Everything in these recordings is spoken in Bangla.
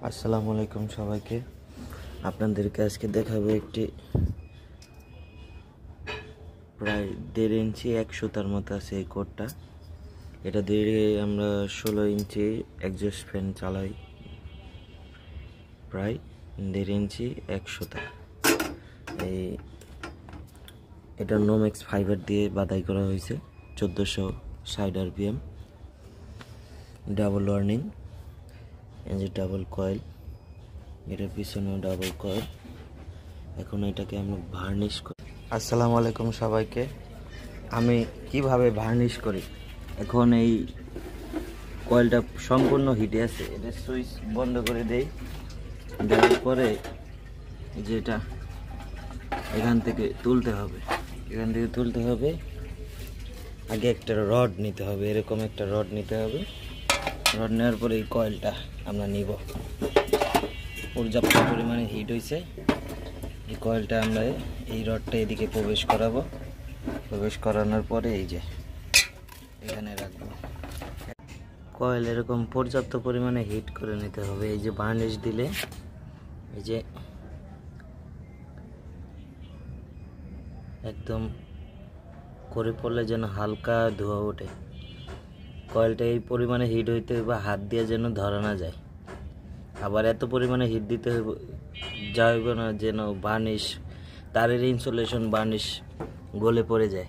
আসসালামু আলাইকুম সবাইকে। আপনাদেরকে আজকে দেখাবো একটি প্রায় 1.5 ইঞ্চি 1 সুতার মতো আছে এই কোডটা। এটা দিয়ে আমরা 16 ইঞ্চি এক্সজস্ট ফ্যান চালাই। প্রায় 1.5 ইঞ্চি 1 সুতা। এটা নোমেক্স ফাইবার দিয়ে বাধাই করা হয়েছে 1460 RPM। ডাবল ওয়ার্নিং, এই যে ডাবল কয়েল, এটার পিছনেও ডাবল কয়েল। এখন এটাকে আমরা ভার্নিশ করি। আসসালামু আলাইকুম সবাইকে। আমি কিভাবে ভার্নিশ করি, এখন এই কয়েলটা সম্পূর্ণ হিটে আছে, এটা সুইচ বন্ধ করে দেই। দেওয়ার পরে যেটা এখান থেকে তুলতে হবে, আগে একটা রড নিতে হবে, এরকম একটা রড নিতে হবে। রড নেওয়ার পরে এই কয়েলটা আমরা নিব। পর্যাপ্ত পরিমাণে হিট হয়েছে, এই কয়েলটা আমরা এই রডটা এদিকে প্রবেশ করাবো। প্রবেশ করানোর পরে এই যে এখানে রাখবো। কয়েল এরকম পর্যাপ্ত পরিমাণে হিট করে নিতে হবে। এই যে বার্নিশ দিলে এই যে একদম করে পড়লে যেন হালকা ধোঁয়া ওঠে। কয়েলটা এই পরিমাণে হিট হইতে হবে, হাত দিয়ে যেন ধরা না যায়। আবার এত পরিমাণে হিট দিতে যাবে না যেন বার্নিশ, তারের ইনসুলেশন বার্নিশ গলে পড়ে যায়।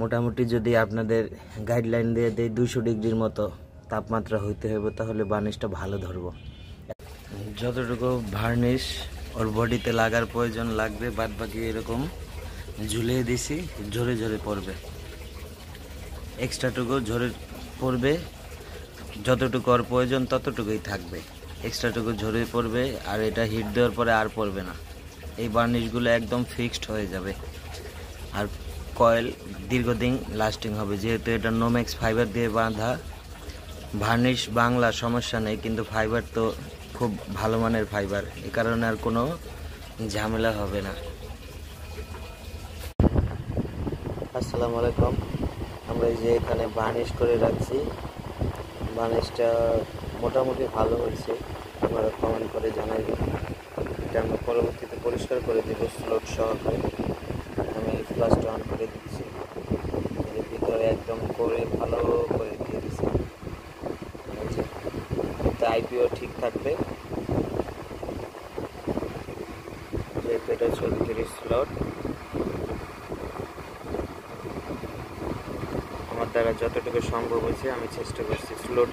মোটামুটি যদি আপনাদের গাইডলাইন দিয়ে দেয় 200 ডিগ্রির মতো তাপমাত্রা হইতে হবে, তাহলে বার্নিশটা ভালো ধরবো। যতটুকু ভার্নিশ ওর বডিতে লাগার প্রয়োজন লাগবে, বাদ বাকি এরকম ঝুলিয়ে দিছি, ঝরে ঝরে পড়বে। এক্সট্রাটুকু ঝরে পড়বে, যতটুকু ওর প্রয়োজন ততটুকুই থাকবে, এক্সট্রাটুকু ঝরে পড়বে। আর এটা হিট দেওয়ার পরে আর পড়বে না। এই বার্নিশগুলো একদম ফিক্সড হয়ে যাবে। আর কয়েল দীর্ঘদিন লাস্টিং হবে, যেহেতু এটা নোমেক্স ফাইবার দিয়ে বাঁধা। ভার্নিশ বাংলা সমস্যা নেই, কিন্তু ফাইবার তো খুব ভালো মানের ফাইবার, এ কারণে আর কোনো ঝামেলা হবে না। আসসালামু আলাইকুম। আমরা এই যে এখানে বার্নিশ করে রাখছি, বার্নিশটা মোটামুটি ভালো হয়েছে, আপনারা কমেন্ট করে জানাবেন। এটা আমরা পরবর্তীতে পরিষ্কার করে দেব স্লোট সহকারে। আমি ফ্লাশটা অন করে দিচ্ছি, এর ভিতরে একদম করে ভালো করে দিয়ে দিচ্ছি। আইপিও ঠিক থাকবে, যেহেতু এটা 34 স্লট। আমার দ্বারা যতটুকু সম্ভব হয়েছে আমি চেষ্টা করছি স্লোট